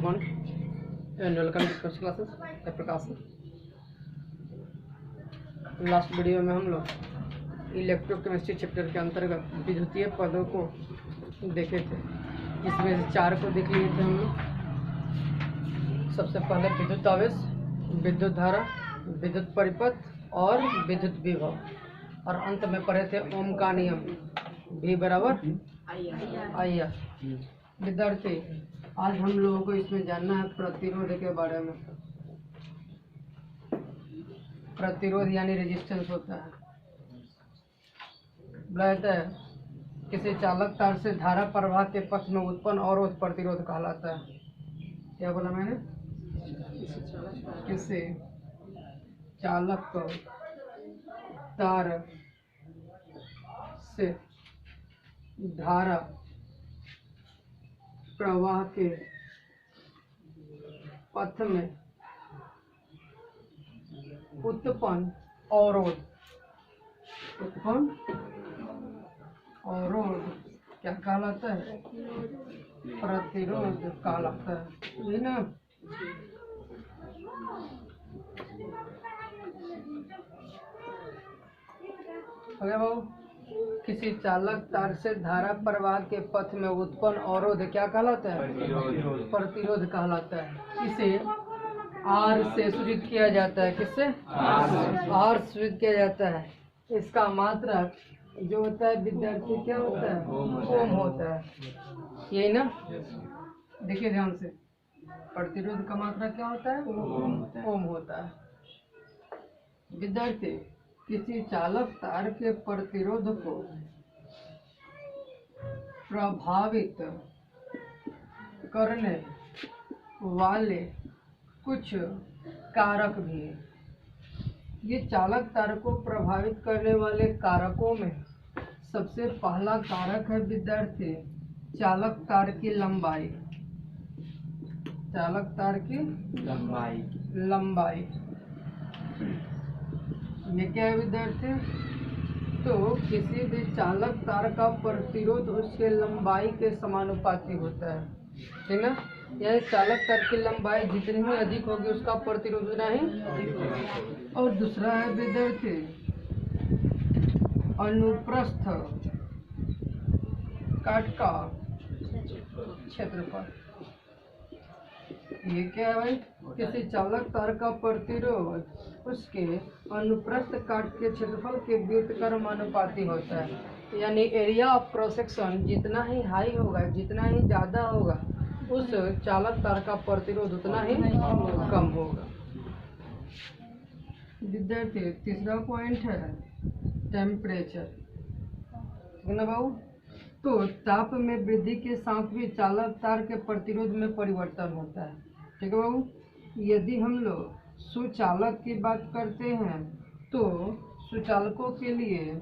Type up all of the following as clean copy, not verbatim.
everyone and welcome to first classes by Prakash. Last video में हम लोग electrochemistry chapter के अंतर्गत विद्युतीय पदों को देखे थे, जिसमें से 4 को देख लिए थे हम लोग। सबसे पहले विद्युत आवेश, विद्युत धारा, विद्युत परिपथ और विद्युत विभव, और अंत में पढ़े थे ओम का नियम V बराबर IR। विद्यार्थी, आज हम लोगों को इसमें जानना है प्रतिरोध के बारे में। प्रतिरोध यानी रेजिस्टेंस होता है। बोलता है किसी चालक तार से धारा प्रवाह के पथ में उत्पन्न अवरोध प्रतिरोध कहलाता है। क्या बोला मैंने? किसी चालक को तार से धारा प्रवाह के पथ में उत्पन्न अवरोध क्या कहलाता है? प्रतिरोध कहलाता है, ये ना। अरे बाबू, किसी चालक तार से धारा प्रवाह के पथ में उत्पन्न अवरोध क्या कहलाता है? प्रतिरोध कहलाता है। इसे R से सूचित किया जाता है। किससे? R से सूचित किया जाता है। इसका मात्रक जो होता है विद्यार्थी क्या होता है? ओम होता है, यही ना। देखिए ध्यान से, प्रतिरोध का मात्रक क्या होता है? ओम होता है। विद्यार्थी, किसी चालक तार के प्रतिरोध को प्रभावित करने वाले कुछ कारक भी हैं। ये चालक तार को प्रभावित करने वाले कारकों में सबसे पहला कारक है विद्यार्थी चालक तार की लंबाई। चालक तार की लंबाई ये क्या है विद्यार्थी? तो किसी भी चालक तार का प्रतिरोध उसके लंबाई के समानुपाती होता है, ठीक ना। यह चालक तार की लंबाई जितनी ही अधिक होगी उसका प्रतिरोध उतना ही। और दूसरा है विद्यार्थी अनुप्रस्थ काट का क्षेत्रफल। ये क्या है भाई? किसी चालक तार का प्रतिरोध उसके अनुप्रस्थ काट के क्षेत्रफल के व्युत्क्रमानुपाती होता है। यानी एरिया ऑफ क्रॉस सेक्शन जितना ही हाई होगा, जितना ही ज़्यादा होगा, उस चालक तार का प्रतिरोध उतना ही कम होगा। विद्यार्थी, तीसरा पॉइंट है टेम्परेचर, ठीक ना बाबू। तो ताप में वृद्धि के साथ भी चालक तार के प्रतिरोध में परिवर्तन होता है, ठीक है बाबू। यदि हम लोग सुचालक की बात करते हैं तो सुचालकों के लिए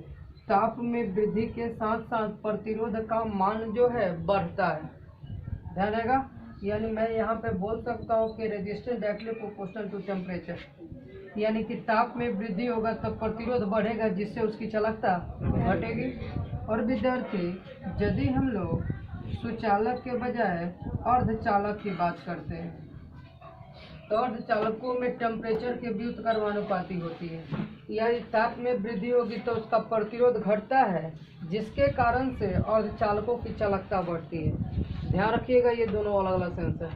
ताप में वृद्धि के साथ साथ प्रतिरोध का मान जो है बढ़ता है, ध्यान रहेगा। यानी मैं यहाँ पे बोल सकता हूँ कि resistance directly proportional to temperature, यानी कि ताप में वृद्धि होगा तो प्रतिरोध बढ़ेगा, जिससे उसकी चालकता घटेगी। और विद्यार्थी, यदि हम लोग सुचालक के बजाय अर्धचालक की बात करते हैं तो अर्धचालकों में टेम्परेचर के व्युत्क्रमानुपाती होती है, यानी ताप में वृद्धि होगी तो उसका प्रतिरोध घटता है, जिसके कारण से अर्धचालकों की चालकता बढ़ती है। ध्यान रखिएगा, ये दोनों अलग अलग सेंस है।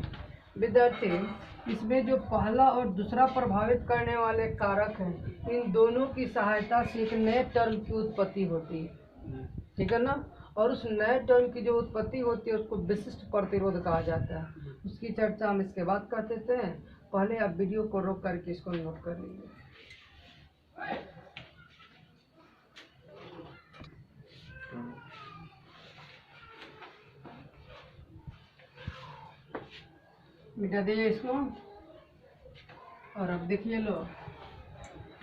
विद्यार्थी, इसमें जो पहला और दूसरा प्रभावित करने वाले कारक हैं, इन दोनों की सहायता से एक नए टर्म की उत्पत्ति होती है, ठीक है ना। और उस नए टर्म की जो उत्पत्ति होती है उसको विशिष्ट प्रतिरोध कहा जाता है। उसकी चर्चा हम इसके बाद कर देते हैं। पहले आप वीडियो को रोक करके इसको नोट कर लीजिए। मिटा दीजिए इसको। और अब देखिए लो,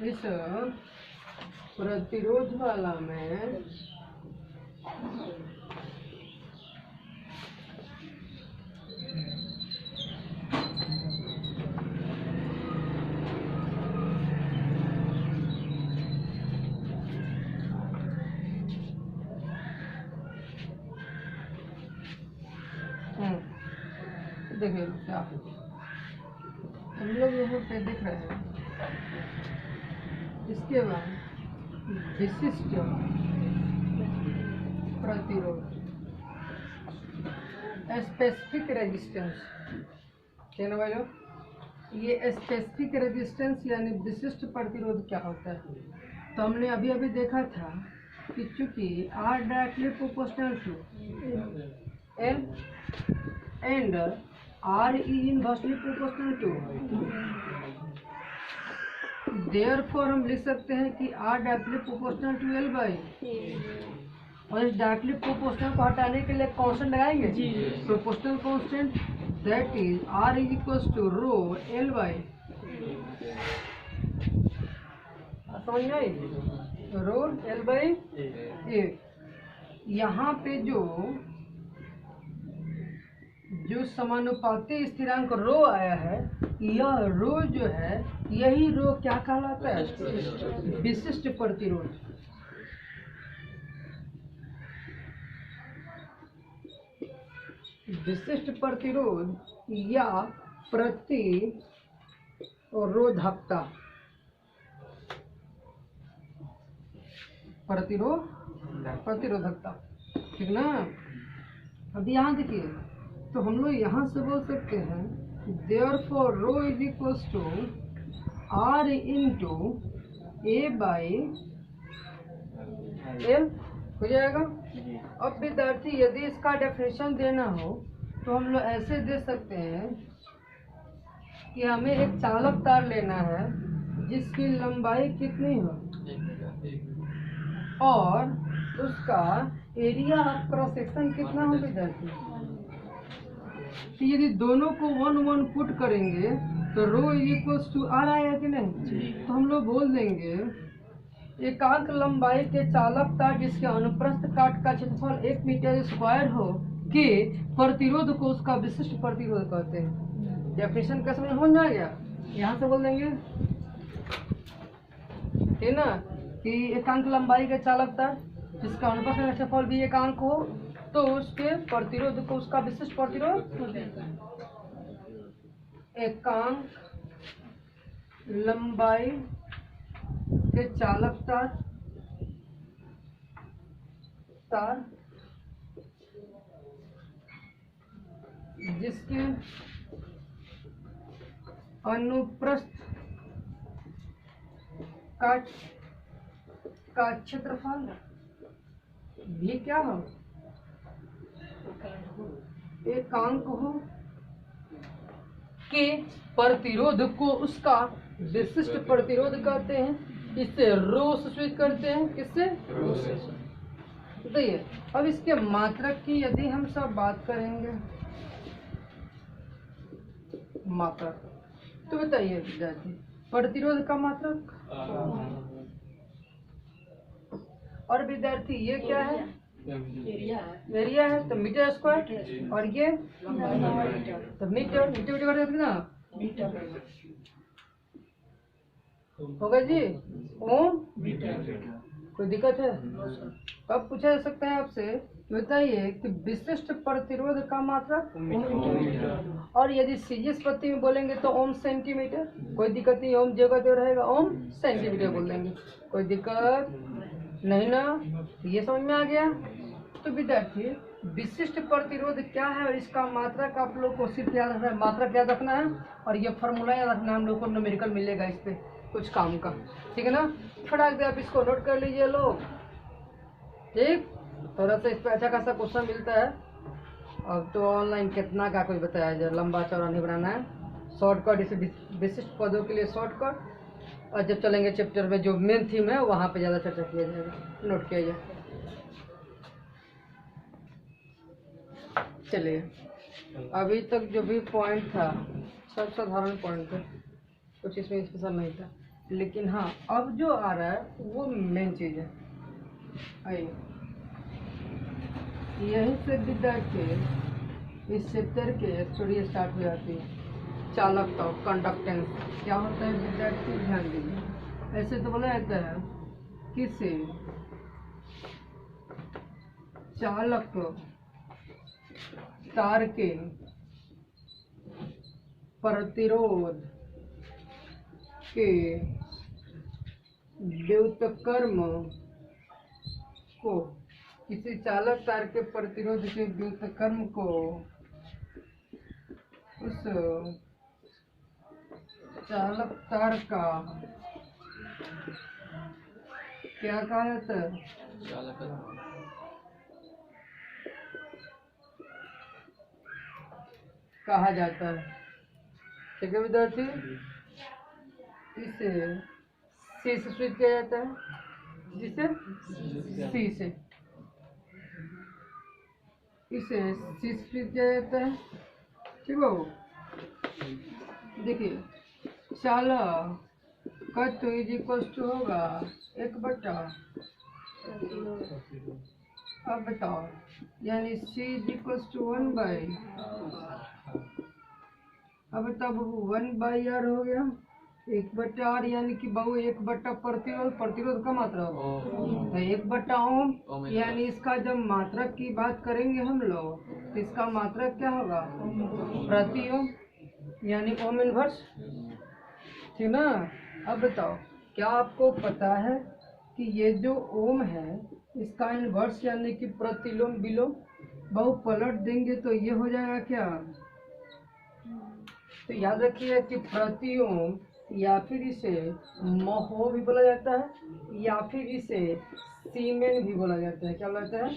इस प्रतिरोध वाला में देखिए क्या हम लोग यहाँ पे देख रहे हैं। इसके बाद विशिष्ट प्रतिरोध, स्पेसिफिक रेजिस्टेंस, क्या ना भाई लोग, ये स्पेसिफिक रेजिस्टेंस यानी विशिष्ट प्रतिरोध क्या होता है? तो हमने अभी अभी देखा था कि चूंकि R directly proportional to L and R is inversely proportional to, therefore हम लिख सकते हैं कि R directly proportional to L by, और इस डायरेक्टली प्रोपोर्शनल को हटाने के लिए कांस्टेंट लगाएंगे, proportional constant, that is R is equal to rho L by, समझ में आई, रो L बाई ए। यहाँ पे जो समानुपाती स्थिरांक रो आया है, यह रो जो है, यही रो क्या कहलाता है? विशिष्ट प्रतिरोध। विशिष्ट प्रतिरोध या प्रतिरोधकता, प्रतिरोधकता, ठीक ना। अब यहाँ देखिए, तो हम लोग यहाँ से बोल सकते हैं therefore rho is equal to R into A by L हो जाएगा। अब विद्यार्थी यदि इसका डेफिनेशन देना हो तो हम लोग ऐसे दे सकते हैं कि हमें एक चालक तार लेना है जिसकी लंबाई कितनी हो और उसका एरिया ऑफ क्रॉस सेक्शन कितना हो विद्यार्थी। तो यदि दोनों को 1 1 पुट करेंगे तो रो इज इक्वल टू R आएगा कि नहीं? तो हम लोग बोल देंगे एकांक लंबाई के चालक तार जिसके अनुप्रस्थ काट का क्षेत्रफल 1 मीटर स्क्वायर हो के प्रतिरोध को उसका विशिष्ट प्रतिरोध कहते हैं। डेफिनेशन का समझ हो जाएगा, यहाँ से बोल देंगे, ठीक ना, कि एकांक लंबाई के चालक तार जिसका अनुप्रस्थ का क्षेत्रफल भी एकांक हो तो उसके प्रतिरोध को उसका विशिष्ट प्रतिरोध, एकांक लंबाई के चालक तार जिसके अनुप्रस्थ काट का क्षेत्रफल भी क्या हो, एकांक हो के प्रतिरोध को उसका विशिष्ट प्रतिरोध कहते हैं। इससे रो सूचित करते हैं, किससे? बताइए। अब इसके मात्रक की यदि हम सब बात करेंगे, मात्रक, तो बताइए विद्यार्थी, प्रतिरोध का मात्रक, और विद्यार्थी ये क्या है? एरिया है, तो मीटर स्क्वायर, और ये तो मीटर मीटर ना होगा जी, ओम। कोई दिक्कत है? अब पूछा जा सकता है आपसे, बताइए कि विशिष्ट प्रतिरोध का मात्रक, और यदि सीजीएस पत्ती में बोलेंगे तो ओम सेंटीमीटर, कोई दिक्कत नहीं, ओम जगह तो रहेगा, ओम सेंटीमीटर बोल देंगे, कोई दिक्कत नहीं ना। ये समझ में आ गया। तो विद्यार्थी विशिष्ट प्रतिरोध क्या है और इसका मात्रक आप लोग को सिर्फ याद रखना है, मात्रक याद रखना है, और ये फार्मूला याद रखना है, हम लोग को न्यूमेरिकल मिलेगा इस पे कुछ काम का, ठीक है ना। फटाक दे आप इसको नोट कर लीजिए लोग, ठीक। थोड़ा सा इस पर अच्छा खासा क्वेश्चन मिलता है। अब तो ऑनलाइन कितना का कुछ बताया जाए, लंबा चौड़ा नहीं बनाना है, शॉर्टकट, इसे विशिष्ट पदों के लिए शॉर्टकट, और जब चलेंगे चैप्टर में जो मेन थीम है वहाँ पे ज़्यादा चर्चा किया जाएगा, नोट किया जाए। चलिए, अभी तक जो भी पॉइंट था सब साधारण पॉइंट थे, कुछ इसमें स्पेशल नहीं था, लेकिन हाँ अब जो आ रहा है वो मेन चीज़ है। आइए, यहीं से विद्यार्थी इस चैप्टर के स्टोरी स्टार्ट हो जाती है। चालकता, कंडक्टेंस क्या होता है विद्यार्थी, ध्यान दीजिए। ऐसे तो बोला जाता है किसी चालक तार के प्रतिरोध के व्युत्क्रम को, किसी चालक तार के प्रतिरोध के व्युत्क्रम को उस चालक तार का क्या कहा जाता है? कहा जाता है। ठीक है विद्यार्थी, इसे सी से सूचित किया जाता है, जिसे सी से, इसे सी से सूचित किया जाता है। ठीक है, देखिए चालकत्व इज इक्वल टू होगा 1/, अब बताओ, यानी C इज इक्वल टू 1/, अब तब 1/r हो गया 1/r, यानी कि बहु 1/, प्रतिरोध का मात्रा होगा 1/ओम, यानी इसका जब मात्रक की बात करेंगे हम लोग तो इसका मात्रक क्या होगा? प्रति ओम, यानी ओम इनवर्स। ठीक ना। अब बताओ, क्या आपको पता है कि ये जो ओम है इसका इनवर्स यानी कि प्रतिलोम विलोम बहु पलट देंगे तो ये हो जाएगा क्या? तो याद रखिए कि प्रति ओम या फिर इसे महो भी बोला जाता है, या फिर इसे सीमेन भी बोला जाता है। क्या बोला जाता है?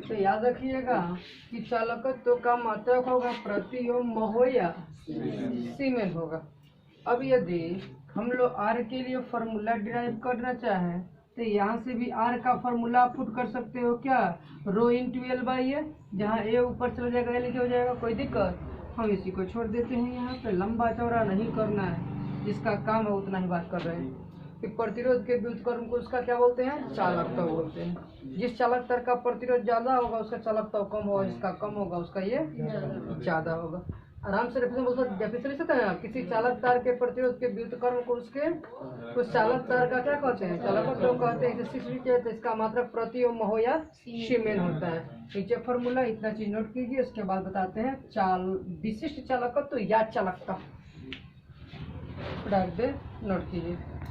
तो याद रखिएगा कि चालकत्व का मात्रक होगा प्रति ओम महो या सीमेन होगा। अब यदि हम लोग आर के लिए फॉर्मूला डिराइव करना चाहें तो यहाँ से भी आर का फॉर्मूला आप पुट कर सकते हो। क्या? रो इंटू एल बाई ए, जहाँ ए ऊपर चला जाएगा ए नीचे हो जाएगा, कोई दिक्कत? हम इसी को छोड़ देते हैं। यहाँ पे लंबा चौड़ा नहीं करना है, जिसका काम है उतना ही बात कर रहे हैं। कि प्रतिरोध के व्युत्क्रम को उसका क्या बोलते हैं? चालकता बोलते हैं। जिस चालक तार का प्रतिरोध ज्यादा होगा उसका चालकता कम होगा, जिसका कम होगा उसका ये ज्यादा होगा। आराम से डेफिनेशन लिख सकते हैं आप। किसी चालक तार के प्रतिरोध के व्युत्क्रम को उसके उस चालक तार का क्या कहते हैं? चालकत्व कहते हैं। तो इसका मात्रक प्रति ओम हो या सीमेन होता है। नीचे फॉर्मूला, इतना चीज नोट कीजिए, उसके बाद बताते हैं विशिष्ट चालकत्व या चालकता। नोट कीजिए।